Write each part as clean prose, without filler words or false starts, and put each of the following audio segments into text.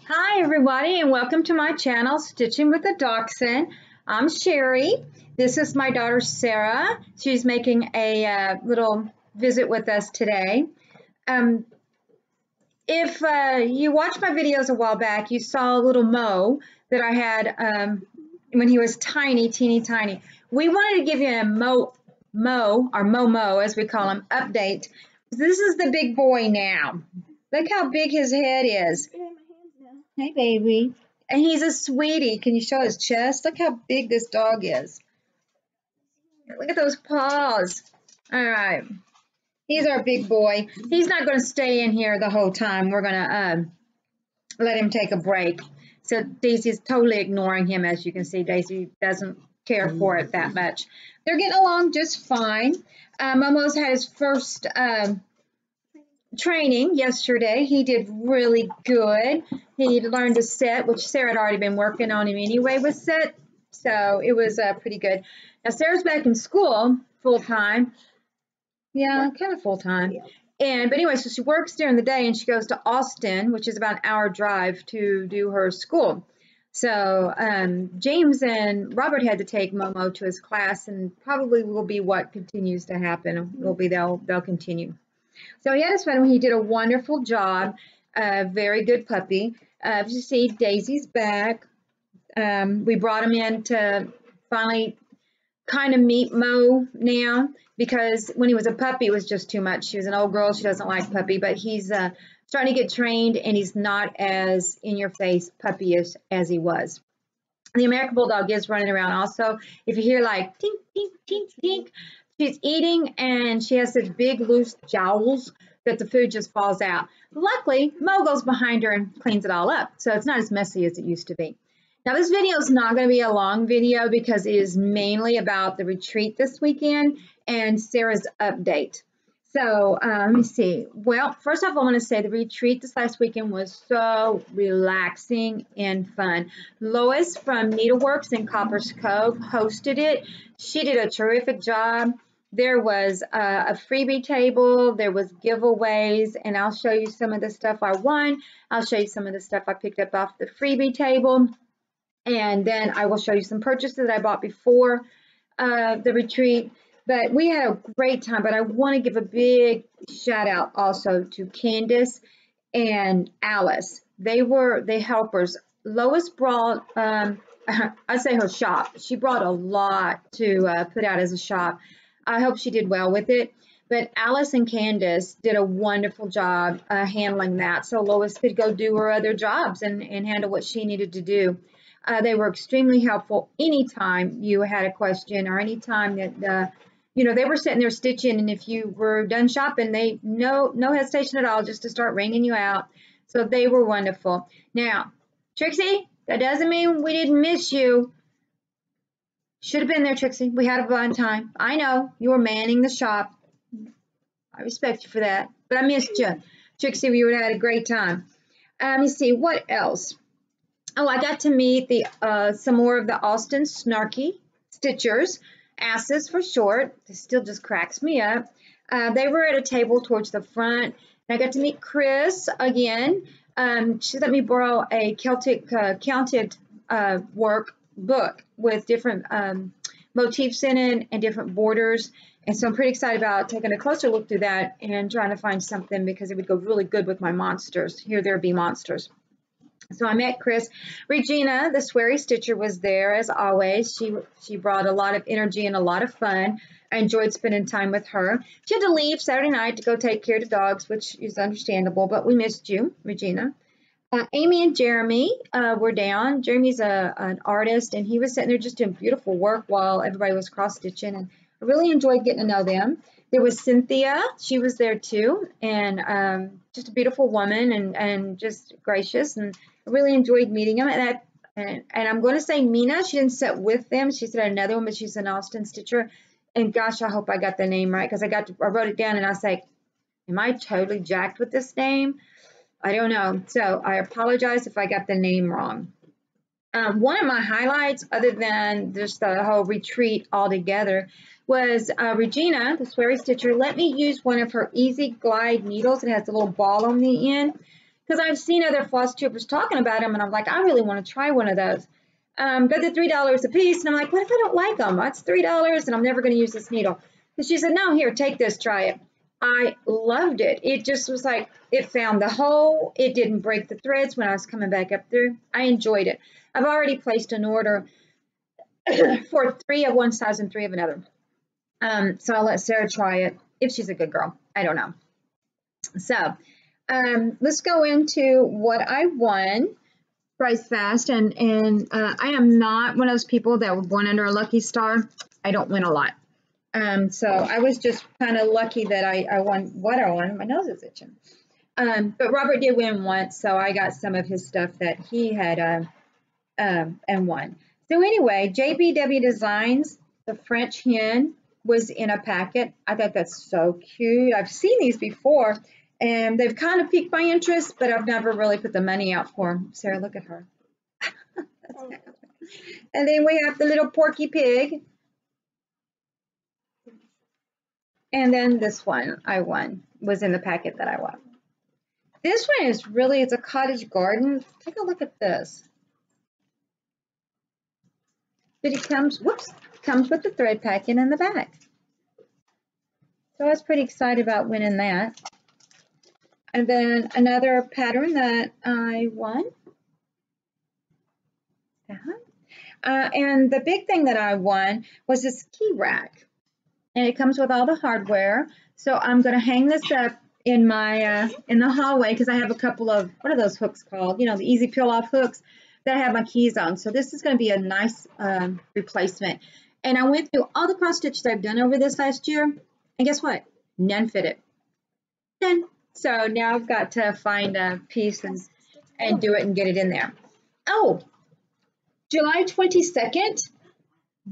Hi everybody and welcome to my channel Stitching with the Dachshund. I'm Sherry. This is my daughter Sarah. She's making a little visit with us today. If you watched my videos a while back, you saw a little Mo that I had when he was tiny, teeny tiny. We wanted to give you a Mo as we call him, update. This is the big boy now. Look how big his head is. Hey, baby. And he's a sweetie. Can you show his chest? Look how big this dog is. Look at those paws. All right. He's our big boy. He's not going to stay in here the whole time. We're going to let him take a break. So Daisy's totally ignoring him, as you can see. Daisy doesn't care for it that much. They're getting along just fine. Momo's had his first training yesterday. He did really good. He learned to sit, which Sarah had already been working on him anyway with sit, so it was pretty good. Now Sarah's back in school full time. Yeah, kind of full time. But anyway, so she works during the day and she goes to Austin, which is about an hour drive, to do her school. So James and Robert had to take Momo to his class, and probably will be what continues to happen. They'll continue. So he had his fun. He did a wonderful job. Very good puppy. As you see, Daisy's back. We brought him in to finally kind of meet Mo now, because when he was a puppy, it was just too much. She was an old girl. She doesn't like puppy, but he's starting to get trained, and he's not as in-your-face puppyish as he was. The American Bulldog is running around also. If you hear like tink, tink, tink, tink, she's eating, and she has such big, loose jowls that the food just falls out. Luckily, Mo goes behind her and cleans it all up, so it's not as messy as it used to be. Now, this video is not going to be a long video because it is mainly about the retreat this weekend and Sarah's update. So let me see. Well, first off, I want to say the retreat this last weekend was so relaxing and fun. Lois from Nedlewerkes in Copper's Cove hosted it. She did a terrific job. There was a freebie table. There was giveaways, and I'll show you some of the stuff I won. I'll show you some of the stuff I picked up off the freebie table, and then I will show you some purchases that I bought before the retreat. But we had a great time. But I want to give a big shout out also to Candace and Alice. They were the helpers. Lois brought, I'd say her shop. She brought a lot to put out as a shop. I hope she did well with it. But Alice and Candace did a wonderful job handling that, so Lois could go do her other jobs and handle what she needed to do. They were extremely helpful anytime you had a question, or anytime that they were sitting there stitching, and if you were done shopping, they no hesitation at all just to start ringing you out. So they were wonderful. Now, Trixie, that doesn't mean we didn't miss you. Should have been there, Trixie. We had a fun time. I know you were manning the shop. I respect you for that, but I missed you, Trixie. We would have had a great time. Let me see what else. Oh, I got to meet some more of the Austin Snarky Stitchers. Asses for short. This still just cracks me up. They were at a table towards the front. And I got to meet Chris again. She let me borrow a Celtic counted work book with different motifs in it and different borders. And so I'm pretty excited about taking a closer look through that and trying to find something, because it would go really good with my monsters. Here there be monsters. So I met Chris. Regina, the Sweary Stitcher, was there as always. She brought a lot of energy and a lot of fun. I enjoyed spending time with her. She had to leave Saturday night to go take care of the dogs, which is understandable, but we missed you, Regina. Amy and Jeremy were down. Jeremy's an artist, and he was sitting there just doing beautiful work while everybody was cross-stitching, and I really enjoyed getting to know them. There was Cynthia. She was there too, and just a beautiful woman and just gracious, and I really enjoyed meeting them. And I'm going to say Mina. She didn't sit with them. She said another one, but she's an Austin Stitcher. And gosh, I hope I got the name right, because I wrote it down and I was like, am I totally jacked with this name? I don't know. So I apologize if I got the name wrong. One of my highlights, other than just the whole retreat altogether, was Regina, the Sweary Stitcher, let me use one of her Easy Glide needles. It has a little ball on the end. because I've seen other floss tubers talking about them, and I'm like, I really want to try one of those. But they're $3 a piece, and I'm like, what if I don't like them? That's $3, and I'm never going to use this needle. And she said, no, here, take this, try it. I loved it. It just was like, it found the hole. It didn't break the threads when I was coming back up through. I enjoyed it. I've already placed an order for 3 of one size and 3 of another. So I'll let Sarah try it if she's a good girl. I don't know. So let's go into what I won. Price fast, and I am not one of those people that would win under a lucky star. I don't win a lot. So I was just kind of lucky that I won what I won. My nose is itching. But Robert did win once, so I got some of his stuff that he had and won. So anyway, JBW Designs, the French hen was in a packet. I thought that's so cute. I've seen these before, and they've kind of piqued my interest, but I've never really put the money out for them. Sarah, look at her. And then we have the little Porky Pig. And then this one I won, was in the packet that I won. This one is really, it's a cottage garden. Take a look at this. But it comes, whoops, comes with the thread packet in the back. So I was pretty excited about winning that. And then another pattern that I won. And the big thing that I won was this key rack. And it comes with all the hardware. So I'm going to hang this up in my in the hallway because I have a couple of, what are those hooks called? You know, the easy peel off hooks that I have my keys on. So this is going to be a nice replacement. And I went through all the cross stitches I've done over this last year. And guess what? None fitted. None. So now I've got to find a piece and do it and get it in there. Oh, July 22nd,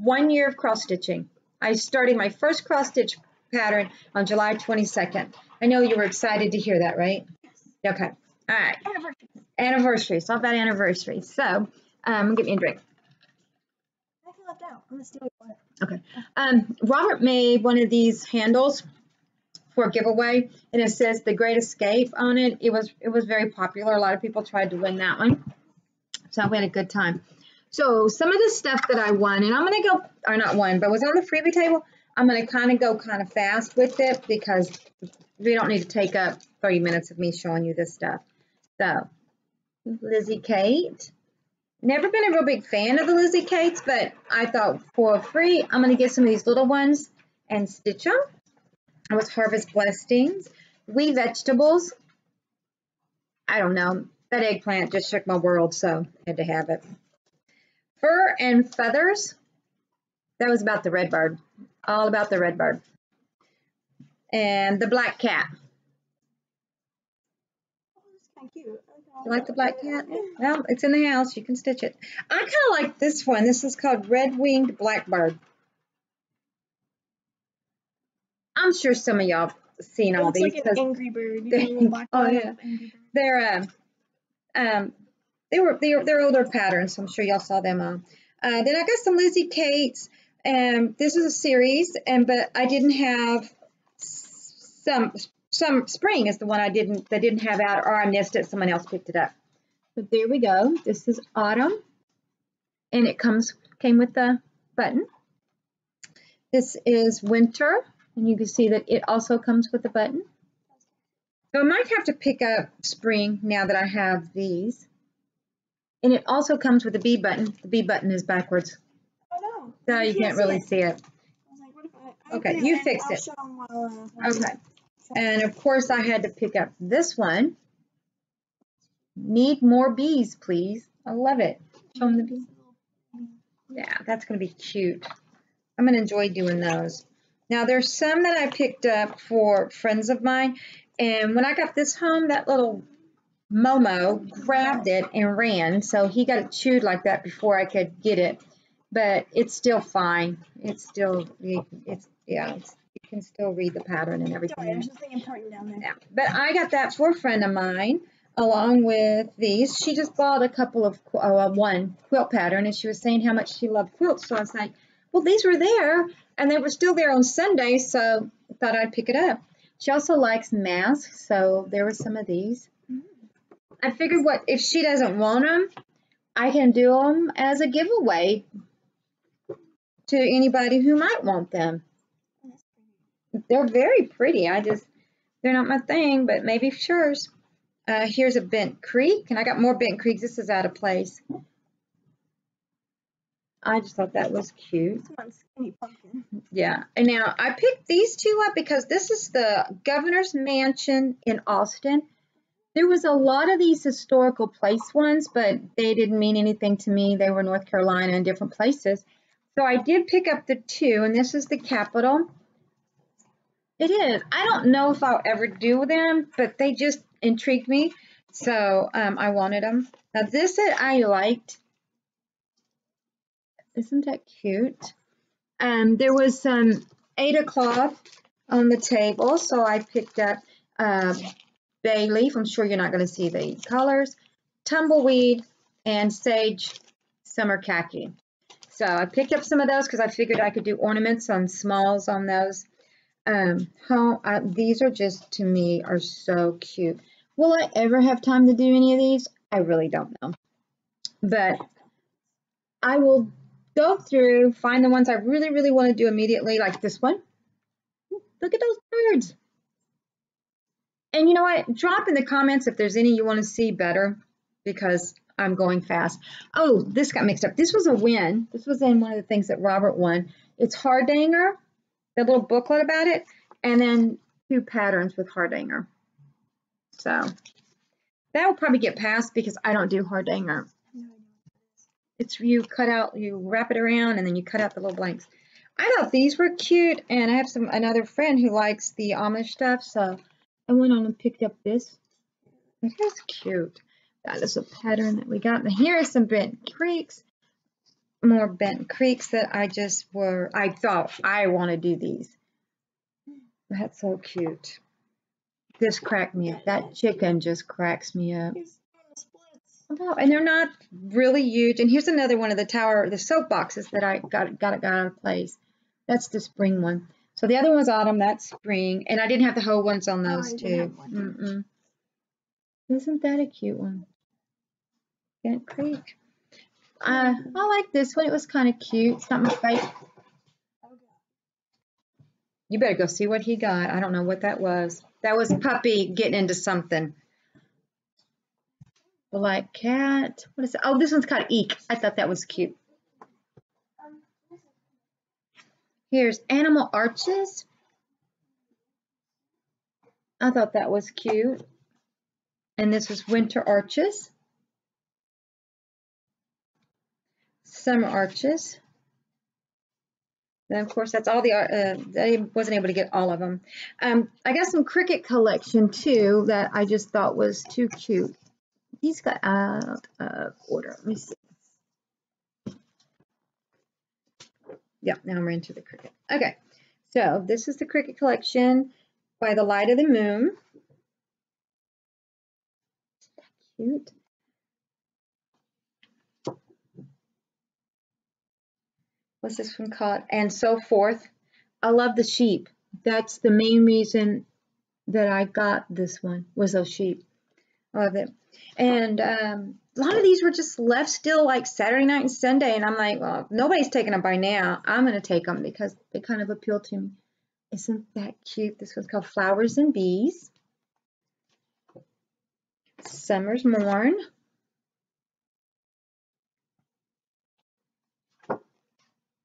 1 year of cross stitching. I started my first cross stitch pattern on July 22nd. I know you were excited to hear that, right? Yes. Okay. All right. Anniversary. Anniversary. It's all about anniversary. So, get me a drink. I can left out. I'm gonna steal one. Okay. Robert made one of these handles for a giveaway, and it says "The Great Escape" on it. It was very popular. A lot of people tried to win that one, so we had a good time. So some of the stuff that I won, and I'm going to go, or not won, but was on the freebie table, I'm going to go kind of fast with it because we don't need to take up 30 minutes of me showing you this stuff. So, Lizzie Kate. Never been a real big fan of the Lizzie Kates, but I thought for free, I'm going to get some of these little ones and stitch them. It was Harvest Blessings. Wee Vegetables. I don't know. That eggplant just shook my world, so I had to have it. Fur and Feathers. That was about the red bird. All about the red bird. And the black cat. Oh, that's kind of cute. You like the black cat? Well, it's in the house. You can stitch it. I kind of like this one. This is called Red-Winged Blackbird. I'm sure some of y'all have seen all these. It's like an Angry Bird. You know, oh yeah, they're older patterns. So I'm sure y'all saw them all. Then I got some Lizzie Kates. This is a series, but I didn't have some spring is the one I didn't have out, or I missed it. Someone else picked it up. But there we go. This is autumn, and it came with the button. This is winter, and you can see that it also comes with a button. So I might have to pick up spring now that I have these. And it also comes with a B button. The B button is backwards. Oh no. So you can't really see it. I was like, what if I okay, you fix it. Okay. And of course I had to pick up this one. Need more bees, please. I love it. Show them the bees. Yeah, that's going to be cute. I'm going to enjoy doing those. Now there's some that I picked up for friends of mine. And when I got this home, that little Momo grabbed it and ran. So he got it chewed like that before I could get it. But it's still fine. It's still, you can still read the pattern and everything. There's something important down there. Yeah. But I got that for a friend of mine along with these. She just bought a couple of, one quilt pattern, and she was saying how much she loved quilts. So I was like, well, these were there and they were still there on Sunday. So I thought I'd pick it up. She also likes masks. So there were some of these. I figured what if she doesn't want them, I can do them as a giveaway to anybody who might want them. They're very pretty. They're not my thing, but maybe yours. Here's a bent creek, and I got more bent creeks. This is out of place. I just thought that was cute. This one's skinny pumpkin. Yeah, and now I picked these two up because this is the Governor's Mansion in Austin. There was a lot of these historical place ones, but they didn't mean anything to me. They were North Carolina and different places. So I did pick up the two, and this is the Capitol. It is. I don't know if I'll ever do them, but they just intrigued me. So I wanted them. Now this I liked. Isn't that cute? There was some Ada cloth on the table, so I picked up bay leaf. I'm sure you're not going to see the colors. Tumbleweed and sage summer khaki. So I picked up some of those because I figured I could do ornaments on smalls on those. These are just, to me, are so cute. Will I ever have time to do any of these? I really don't know. But I will go through, find the ones I really, really want to do immediately, like this one. Look at those birds. And you know what? Drop in the comments if there's any you want to see better, because I'm going fast. Oh, this got mixed up. This was a win. This was in one of the things that Robert won. It's Hardanger, the little booklet about it, and then 2 patterns with Hardanger. So that will probably get passed because I don't do Hardanger. It's you wrap it around, and then you cut out the little blanks. I thought these were cute, and I have another friend who likes the Amish stuff, so I went on and picked up this. It is cute. That is a pattern that we got. And here are some bent creeks. More bent creeks that I thought I want to do these. That's so cute. This cracked me up. That chicken just cracks me up. Oh, and they're not really huge. And here's another one of the soap boxes that I got out of place. That's the spring one. So the other one's autumn, that's spring. And I didn't have the whole ones on those too. Isn't that a cute one? Bent Creek. I like this one. It was kind of cute. It's not much bite. You better go see what he got. I don't know what that was. That was Puppy getting into something. Black cat. What is it? Oh, this one's called Eek. I thought that was cute. Here's Animal Arches. I thought that was cute. And this was Winter Arches. Summer Arches. Then, of course, that's all the I wasn't able to get all of them. I got some Cricket collection, too, that I just thought was too cute. These got out of order. Let me see. Yeah, now I'm into the Cricket. Okay, so this is the Cricket collection by the Light of the Moon. Isn't that cute? What's this one called? And so forth. I love the sheep. That's the main reason that I got this one, was those sheep. I love it. And a lot of these were just left still like Saturday night and Sunday. And I'm like, well, if nobody's taking them by now, I'm going to take them because they kind of appeal to me. Isn't that cute? This one's called Flowers and Bees. Summer's Morn.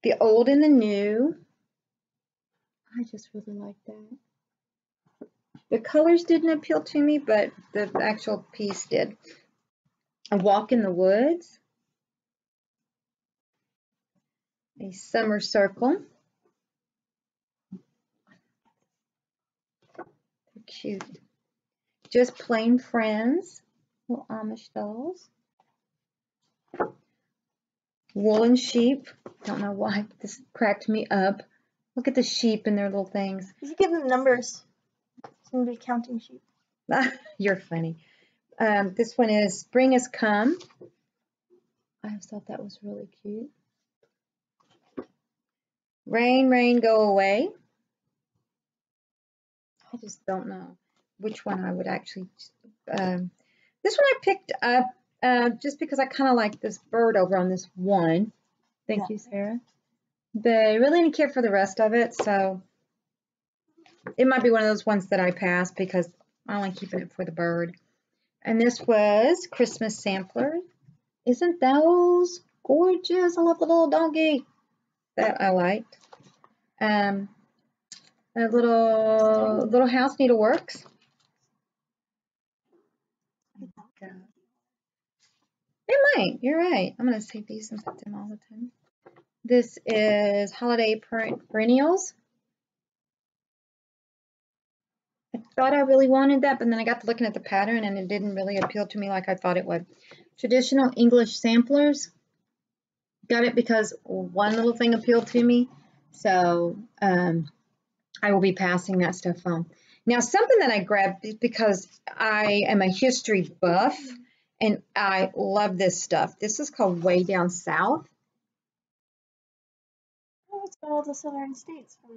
The Old and the New. I just really like that. The colors didn't appeal to me, but the actual piece did. A Walk in the Woods. A Summer Circle. They're cute. Just Plain Friends. Little Amish dolls. Woolen Sheep. Don't know why this cracked me up. Look at the sheep and their little things. You should give them numbers. It's going to be counting sheep. You're funny. This one is Spring Has Come. I just thought that was really cute. Rain, Rain, Go Away. I just don't know which one I would actually This one I picked up just because I kind of like this bird over on this one. Thank you, Sarah. But I really didn't care for the rest of it, so it might be one of those ones that I passed because I only keeping it for the bird. And this was Christmas sampler. Isn't those gorgeous? I love the little donkey that I liked. A little house Nedlewerkes. It might. You're right. I'm gonna save these and put them all the time. This is holiday perennials. I thought I really wanted that, but then I got to looking at the pattern and it didn't really appeal to me like I thought it would. Traditional English samplers. Got it because one little thing appealed to me. So I will be passing that stuff on. Now, something that I grabbed because I am a history buff and I love this stuff. This is called Way Down South. Oh, it's got all the southern states from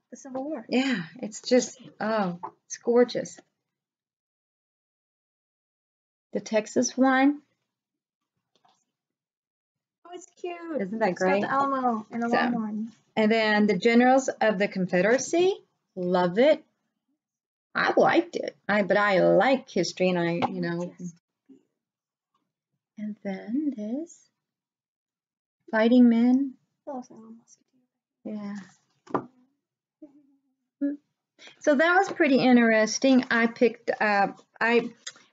the Civil War. Yeah, it's just, oh, it's gorgeous. The Texas one. Oh, it's cute. Isn't that great? It's got the Alamo and the Longhorn. And then the Generals of the Confederacy. Love it. I liked it. But I like history and I, you know. And then this. Fighting Men. Yeah. So that was pretty interesting. I picked up, I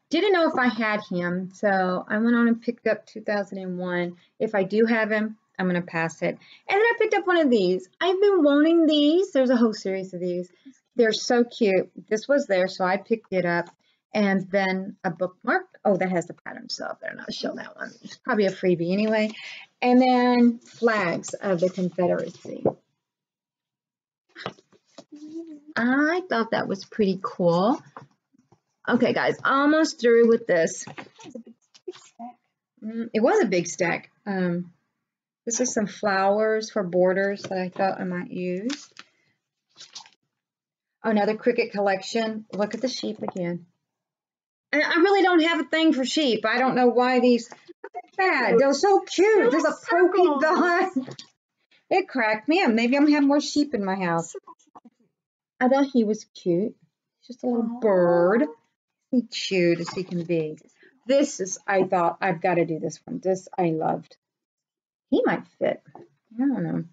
didn't know if I had him, so I went on and picked up 2001. If I do have him, I'm going to pass it. And then I picked up one of these. I've been wanting these. There's a whole series of these. They're so cute. This was there, so I picked it up. And then a bookmark. Oh, that has the pattern, so I better not show that one. It's probably a freebie anyway. And then flags of the Confederacy. I thought that was pretty cool. Okay, guys, almost through with this. It was a big stack. This is some flowers for borders that I thought I might use. Another cricket collection. Look at the sheep again. And I really don't have a thing for sheep. I don't know why these. Look at that. They're so cute. There's a polka dot. It cracked me up. Maybe I'm gonna have more sheep in my house. I thought he was cute. Just a little bird. He's cute as he can be. This is, I thought, I've got to do this one. This I loved. He might fit. I don't know.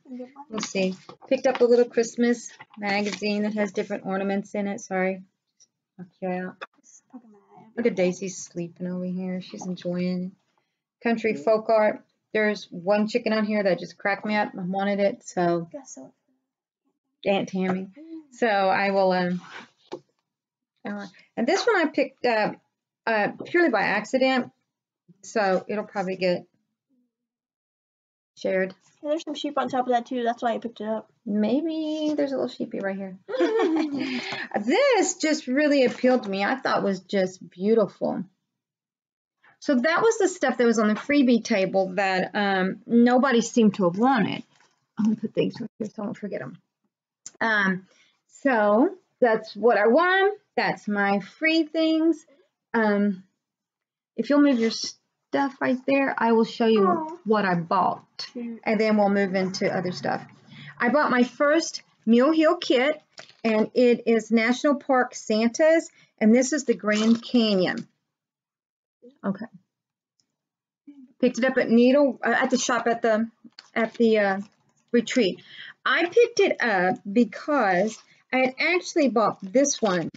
We'll see. Picked up a little Christmas magazine that has different ornaments in it. Sorry. Knock you out. Look at Daisy sleeping over here. She's enjoying country folk art. There's one chicken on here that just cracked me up. I wanted it, so Aunt Tammy. So I will. And this one I picked up purely by accident, so it'll probably get shared. Yeah, there's some sheep on top of that too. That's why I picked it up. Maybe there's a little sheepy right here. This just really appealed to me. I thought was just beautiful. So that was the stuff that was on the freebie table that nobody seemed to have wanted. I'm gonna put things right here so I don't forget them. So that's what I won. That's my free things. If you'll move your stuff right there, I will show you what I bought. And then we'll move into other stuff. I bought my first Mule Hill kit, and it is National Park Santas, and this is the Grand Canyon. Okay. Picked it up at at the shop at the retreat. I picked it up because I had actually bought this one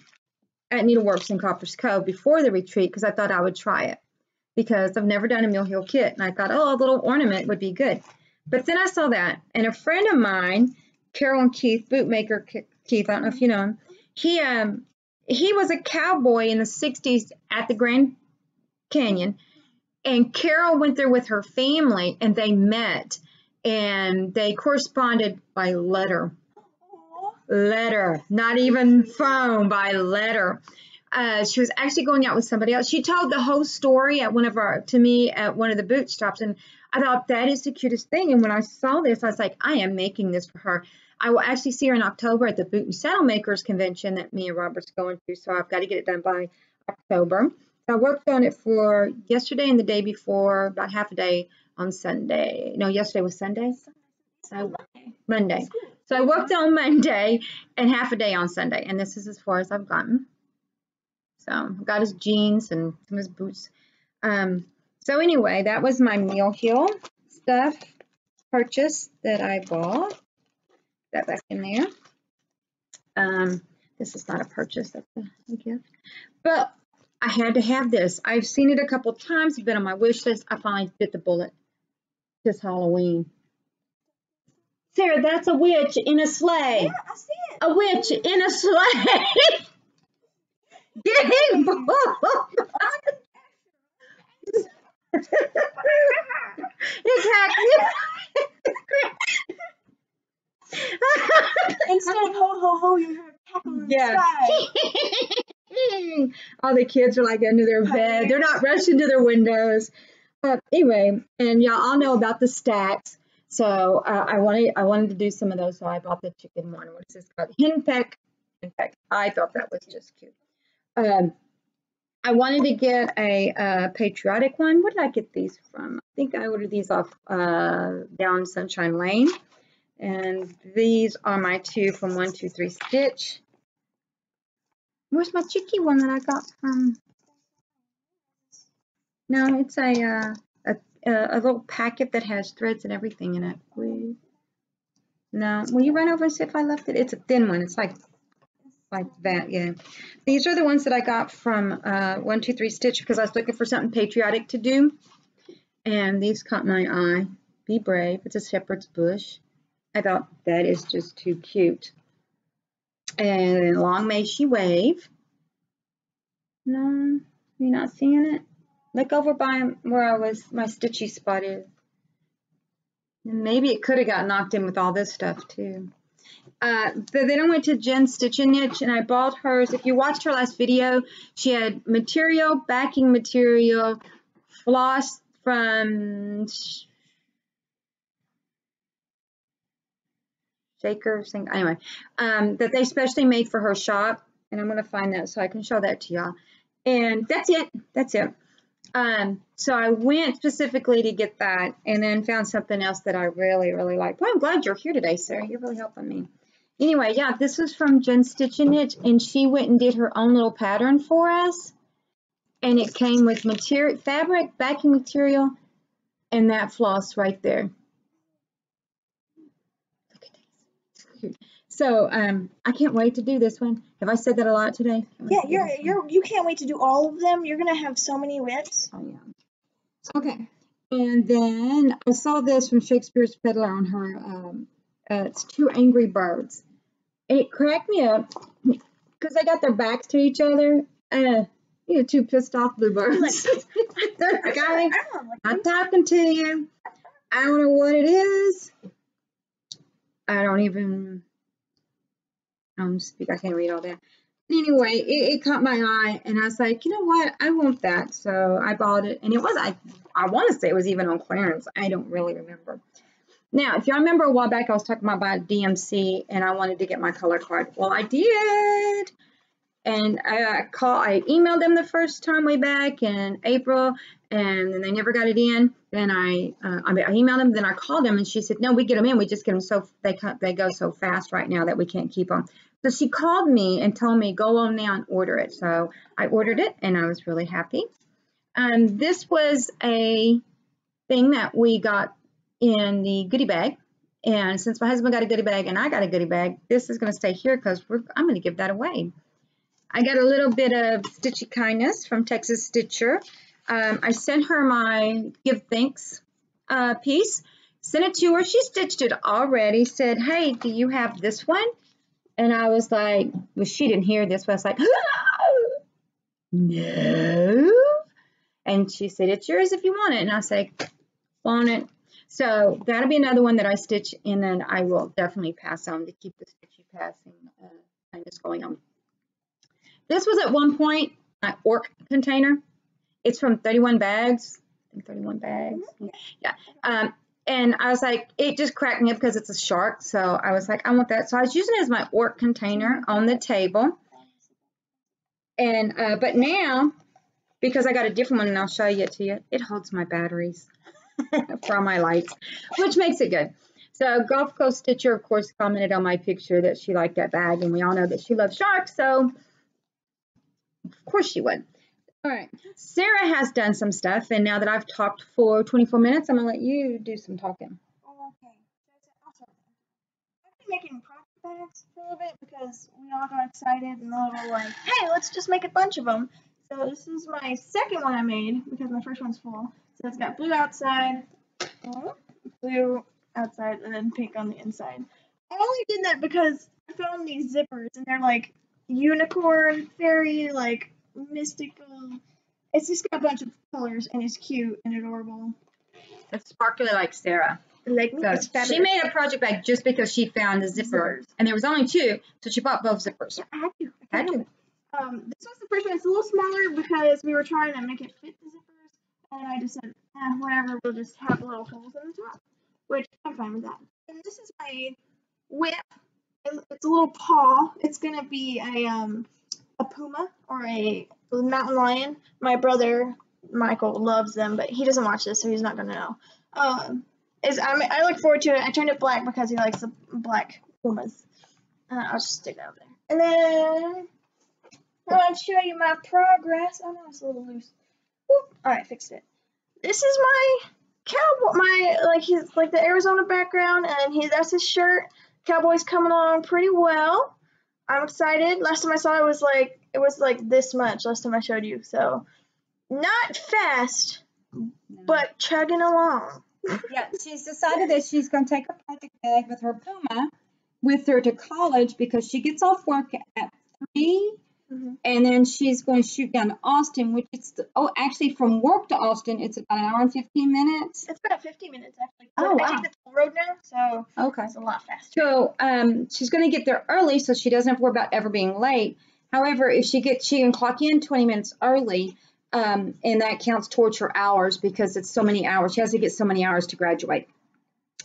at Nedlewerkes in Copper's Cove before the retreat because I thought I would try it because I've never done a Mule Hill kit, and I thought, oh, a little ornament would be good. But then I saw that, and a friend of mine, Carol and Keith, bootmaker Keith, I don't know if you know him, he was a cowboy in the 60s at the Grand Canyon, and Carol went there with her family, and they met, and they corresponded by letter. Letter, not even phone, by letter. She was actually going out with somebody else. She told the whole story at to me at one of the boot stops, and I thought that is the cutest thing. And when I saw this, I was like, I am making this for her. I will actually see her in October at the Boot and Saddle Makers convention that me and Robert's going to, so I've got to get it done by October. So I worked on it for yesterday and the day before, about half a day on Sunday. No, yesterday was Sunday? So Monday. So I worked on Monday and half a day on Sunday, and this is as far as I've gotten. So I got his jeans and some of his boots. So anyway, that was my meal hill stuff purchase that I bought. That back in there. This is not a purchase, that's a gift. But I had to have this. I've seen it a couple times. It's been on my wish list. I finally bit the bullet this Halloween. Sarah, that's a witch in a sleigh. Yeah, I see it. A witch in a sleigh. Getting bold. You cracked me. Instead of ho ho ho, you heard cackle in the sky. All the kids are like under their bed. They're not rushing to their windows. But anyway, and y'all all know about the stacks. So I wanted to do some of those. So I bought the chicken one. What is this called? Henpeck. Henpeck. I thought that was just cute. I wanted to get a patriotic one. Where did I get these from? I think I ordered these off down Sunshine Lane. And these are my two from 123 Stitch. Where's my cheeky one that I got from? No, it's a little packet that has threads and everything in it. No, will you run over and see if I left it? It's a thin one. It's like that, yeah. These are the ones that I got from 123 Stitch because I was looking for something patriotic to do. And these caught my eye. Be brave. It's a shepherd's bush. I thought that is just too cute. And long may she wave. No, you're not seeing it? Look over by where my stitchy spot is. And maybe it could have got knocked in with all this stuff too. But then I went to Jen's Stitch and Knitch and I bought hers. If you watched her last video, she had material, backing material, floss from Shaker thing. Anyway, that they specially made for her shop. And I'm going to find that so I can show that to y'all. And that's it. That's it. So I went specifically to get that and then found something else that I really, really like. Well, I'm glad you're here today, Sarah. You're really helping me. Anyway, yeah, this was from Jen's Stitch and Knitch, and she went and did her own little pattern for us. And it came with material, fabric, backing material, and that floss right there. Look at this. So I can't wait to do this one. Have I said that a lot today? Yeah, you can't wait to do all of them. You're gonna have so many whips. Oh yeah. Okay. And then I saw this from Shakespeare's Peddler on her. It's Two Angry Birds. And it cracked me up because they got their backs to each other. Two pissed off bluebirds. Guy, I'm talking to you. I don't know what it is. I don't even speak. I can't read all that. Anyway, it caught my eye, and I was like, you know what? I want that. So I bought it, and it was, I want to say it was even on clearance. I don't really remember. Now, if y'all remember a while back, I was talking about DMC, and I wanted to get my color card. Well, I did. And I emailed them the first time way back in April, and then they never got it in. Then I emailed them, then I called them, and she said, no, we get them in. We just get them so, they go so fast right now that we can't keep them. So she called me and told me, go on now and order it. So I ordered it, and I was really happy. This was a thing that we got in the goodie bag. And since my husband got a goodie bag and I got a goodie bag, this is going to stay here because I'm going to give that away. I got a little bit of Stitchy Kindness from Texas Stitcher. I sent her my Give Thanks piece. Sent it to her. She stitched it already. Said, hey, do you have this one? And I was like, well, she didn't hear this. But I was like, no. And she said, it's yours if you want it. And I said, want it. So that'll be another one that I stitch. And then I will definitely pass on to keep the Stitchy passing kindness going on. This was at one point my orc container. It's from 31 bags. I think 31 bags. Yeah. And I was like, it just cracked me up because it's a shark. So I was like, I want that. So I was using it as my orc container on the table. And but now because I got a different one and I'll show it to you. It holds my batteries for all my lights, which makes it good. So Gulf Coast Stitcher, of course, commented on my picture that she liked that bag, and we all know that she loves sharks, so of course she would. All right, Sarah has done some stuff, and now that I've talked for 24 minutes, I'm gonna let you do some talking. Oh, okay. I've been making project bags for a little bit because we all got excited and a little like, hey, let's just make a bunch of them. So this is my second one I made because my first one's full. So it's got blue outside, blue outside, and then pink on the inside. I only did that because I found these zippers and they're like unicorn, fairy, like mystical. It's just got a bunch of colors and it's cute and adorable. It's sparkly like Sarah. Like me, it's So she made a project bag just because she found the zipper, and there was only 2, so she bought both zippers. I had to. Had to. This was the first one. It's a little smaller because we were trying to make it fit the zippers, and I just said, whatever, we'll just have little holes in the top, which I'm fine with that. And this is my whip. It's a little paw. It's gonna be a puma or a mountain lion. My brother Michael loves them, but he doesn't watch this, so he's not gonna know. I look forward to it. I turned it black because he likes the black pumas. I'll just stick it out there. And then I want to show you my progress. Oh no, it's a little loose. Whoop. All right, fixed it. This is my cowboy. He's like the Arizona background, and that's his shirt. Cowboy's coming along pretty well. I'm excited. Last time I saw it was like this much. Last time I showed you, so not fast, but chugging along. Yeah, she's decided that she's going to take a project bag with her Puma with her to college because she gets off work at 3, and then she's going to shoot down to Austin, which is, actually from work to Austin, it's about an hour and 15 minutes. It's about 50 minutes, actually. Oh, wow. I take the toll road now, so okay. It's a lot faster. So she's going to get there early so she doesn't have to worry about ever being late. However, if she can clock in 20 minutes early, and that counts towards her hours because it's so many hours. She has to get so many hours to graduate.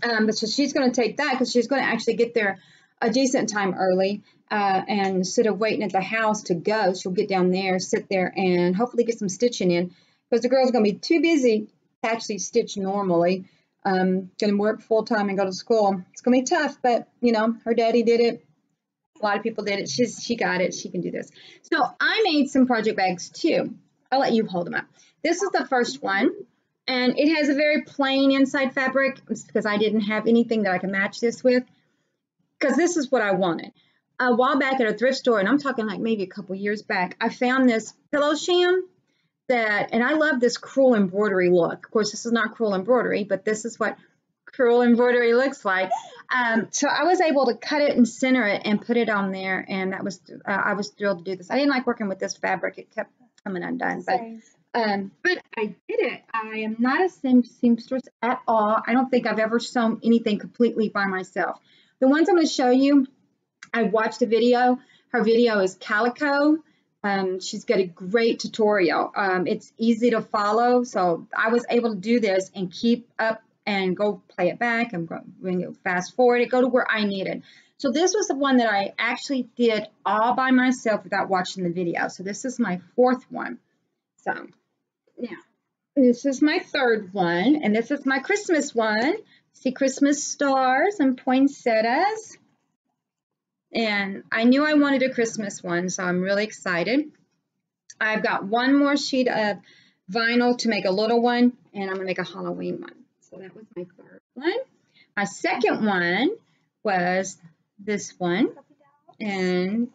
But so she's going to take that because she's going to actually get there a decent time early, and instead of waiting at the house to go, she'll get down there, sit there, and hopefully get some stitching in because the girl's going to be too busy to actually stitch normally. Going to work full time and go to school. It's going to be tough, but you know, her daddy did it. A lot of people did it. She got it. She can do this. So I made some project bags too. I'll let you hold them up. This is the first one, and it has a very plain inside fabric. It's because I didn't have anything that I could match this with, because this is what I wanted. A while back at a thrift store, and I'm talking like maybe a couple years back, I found this pillow sham and I love this crewel embroidery look. Of course, this is not crewel embroidery, but this is what crewel embroidery looks like. So I was able to cut it and center it and put it on there, and that was I was thrilled to do this. I didn't like working with this fabric; it kept coming undone. But I did it. I am not a seamstress at all. I don't think I've ever sewn anything completely by myself. The ones I'm going to show you, I watched a video. Her video is calico. She's got a great tutorial. It's easy to follow, so I was able to do this and keep up and go play it back and go fast forward it, go to where I needed. So this was the one that I actually did all by myself without watching the video. So this is my 4th one. So now this is my 3rd one, and this is my Christmas one. See Christmas stars and poinsettias. And I knew I wanted a Christmas one, so I'm really excited. I've got one more sheet of vinyl to make a little one, and I'm going to make a Halloween one. So that was my 3rd one. My 2nd one was this one. And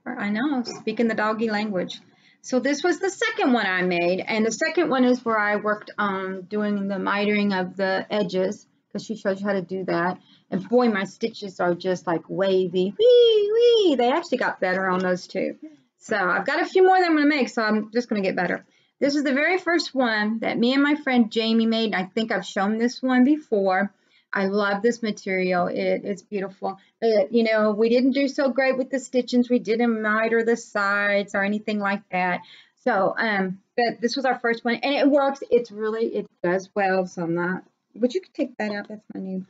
I know, speaking the doggy language. So this was the 2nd one I made, and the 2nd one is where I worked on doing the mitering of the edges, because she shows you how to do that. And boy, my stitches are just like wavy. Wee, wee. They actually got better on those too. So I've got a few more that I'm going to make, so I'm just going to get better. This is the very first one that me and my friend Jamie made. I think I've shown this one before. I love this material. It's beautiful. You know, we didn't do so great with the stitchings. We didn't miter the sides or anything like that. So, but this was our first one, and it works. It does well. So I'm not, but you can take that out. That's my new.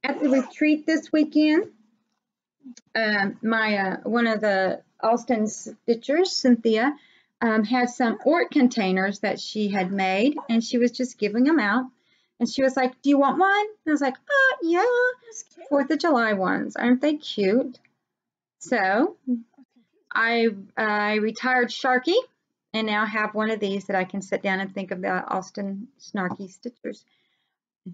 At the retreat this weekend, one of the Austin stitchers, Cynthia, had some Ort containers that she had made, and she was just giving them out. And she was like, "Do you want one?" And I was like, "Oh, yeah, 4th of July ones. Aren't they cute?" So I retired Sharky, and now have one of these that I can sit down and think of the Austin Snarky Stitchers.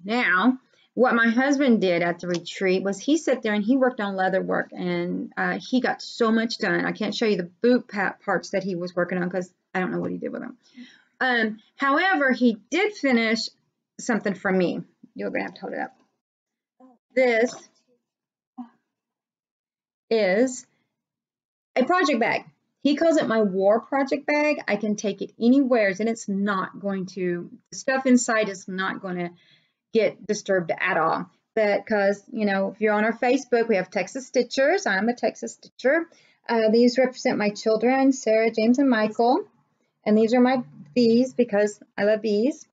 Now, what my husband did at the retreat was he sat there and he worked on leather work, and he got so much done. I can't show you the boot parts that he was working on because I don't know what he did with them. However, he did finish something for me. You're going to have to hold it up. This is a project bag. He calls it my war project bag. I can take it anywhere, and it's not going to, the stuff inside is not going to get disturbed at all. But because, you know, if you're on our Facebook, we have Texas Stitchers. I'm a Texas Stitcher. These represent my children, Sarah, James, and Michael. And these are my bees because I love bees.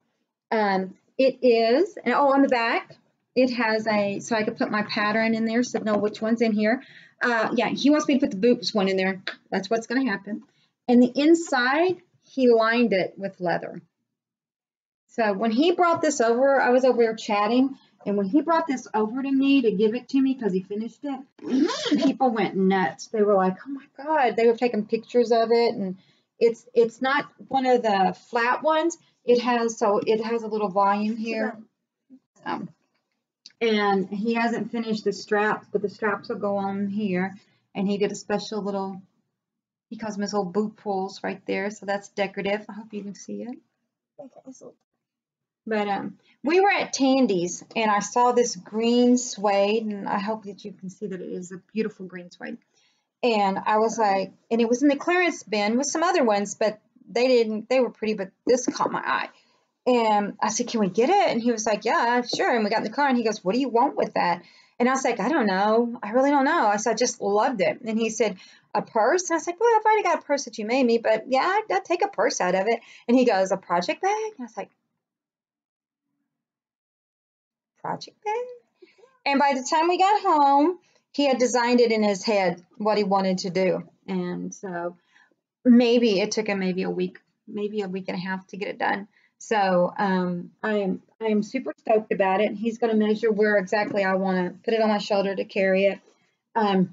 It is, and on the back, it has so I could put my pattern in there so I know which one's in here. Yeah, he wants me to put the boots one in there. That's what's going to happen. And the inside, he lined it with leather. So when he brought this over, I was over there chatting, and when he brought this over to me to give it to me because he finished it, people went nuts. They were like, "Oh my God!" They were taking pictures of it, and it's not one of the flat ones. It has a little volume here, and he hasn't finished the straps, but the straps will go on here. And he did a special little, he calls them his little boot pulls right there, so that's decorative. I hope you can see it. Okay, so. But we were at Tandy's, and I saw this green suede, and I hope that you can see that it is a beautiful green suede. And I was like, and it was in the clearance bin with some other ones, but they were pretty, but this caught my eye. And I said, "Can we get it?" And he was like, "Yeah, sure." And we got in the car, and he goes, "What do you want with that?" And I was like, "I don't know. I really don't know." I said, "I just loved it." And he said, "A purse?" And I was like, "Well, I've already got a purse that you made me, but yeah, I'd take a purse out of it." And he goes, "A project bag?" And I was like, "Project bag?" And by the time we got home, he had designed it in his head what he wanted to do. And so maybe it took him maybe a week and a half to get it done. So I am super stoked about it. He's going to measure where exactly I want to put it on my shoulder to carry it. But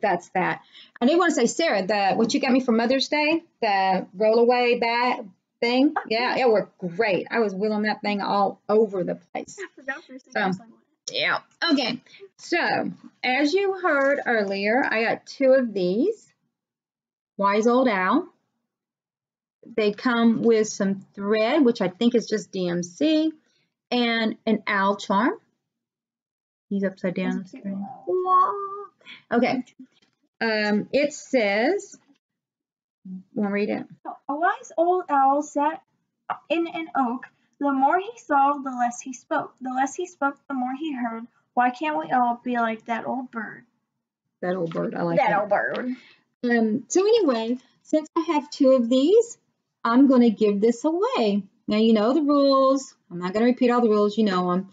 that's that. I did want to say, Sarah, what you got me for Mother's Day, the rollaway bag thing, yeah, it worked great. I was wheeling that thing all over the place. I forgot for a second. So, yeah. Okay. So, as you heard earlier, I got 2 of these. Wise Old Owl. They come with some thread, which I think is just DMC, and an owl charm. He's upside down. Okay. It says, want to read it? A wise old owl sat in an oak. The more he saw, the less he spoke. The less he spoke, the more he heard. Why can't we all be like that old bird? That old bird. I like that old bird. So anyway, since I have 2 of these, I'm going to give this away. Now, you know the rules. I'm not going to repeat all the rules. You know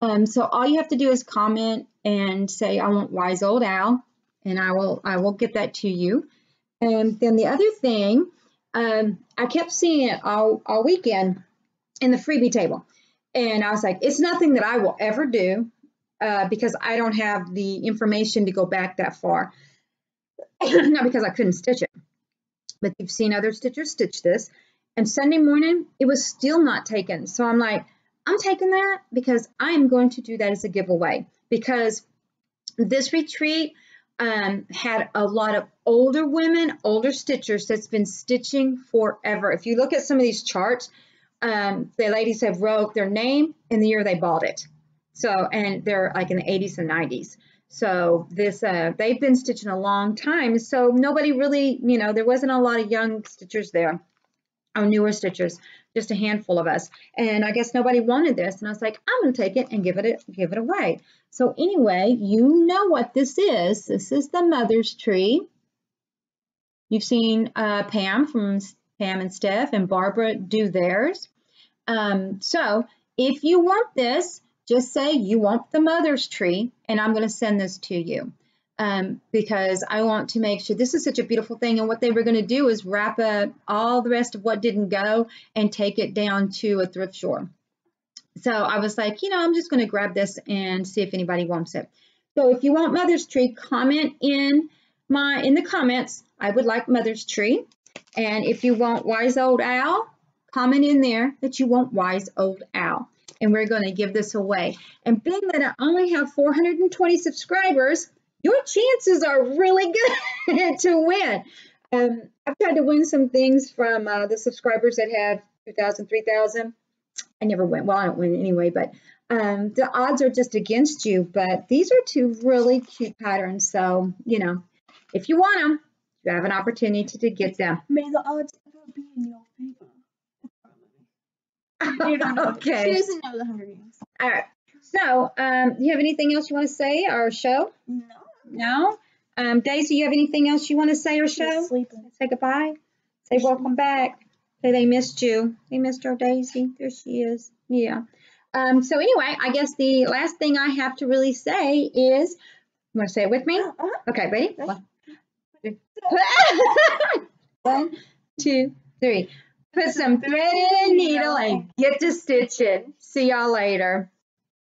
them. So all you have to do is comment and say, "I want Wise Old Owl," and I will get that to you. And then the other thing, I kept seeing it all weekend in the freebie table. And I was like, it's nothing that I will ever do because I don't have the information to go back that far. Not because I couldn't stitch it, but you've seen other stitchers stitch this. And Sunday morning, it was still not taken. So I'm like, I'm taking that because I am going to do that as a giveaway, because this retreat had a lot of older women, older stitchers that's been stitching forever. If you look at some of these charts, the ladies have wrote their name and the year they bought it. So, and they're like in the 80s and 90s. So this, they've been stitching a long time. So nobody really, you know, there wasn't a lot of young stitchers there, or newer stitchers, just a handful of us. And I guess nobody wanted this. And I was like, I'm going to take it and give it away. So anyway, you know what this is. This is the Mother's Tree. You've seen Pam and Steph and Barbara do theirs. So if you want this, just say you want the Mother's Tree, and I'm going to send this to you. because I want to make sure this is such a beautiful thing. And what they were going to do is wrap up all the rest of what didn't go and take it down to a thrift store. So I was like, I'm just going to grab this and see if anybody wants it. So if you want Mother's Tree, comment in the comments, I would like Mother's Tree. And if you want Wise Old Owl, comment in there that you want Wise Old Owl. And we're going to give this away. And being that I only have 420 subscribers, your chances are really good to win. I've tried to win some things from the subscribers that have 2,000, 3,000. I never win. Well, I don't win anyway, but the odds are just against you. But these are two really cute patterns. So, if you want them, you have an opportunity to get them. May the odds ever be in your favor. You don't know. Okay. She doesn't know the Hunger Games. All right. So, do you have anything else you want to say or show? No. No? Daisy, you have anything else you want to say or show? Say goodbye. Say welcome back. Say they missed you. They missed our Daisy. There she is. Yeah. So anyway, I guess the last thing I have to really say is, you want to say it with me? Okay, ready? 1, 2, 3. Put some thread in a needle and get to stitching. See y'all later.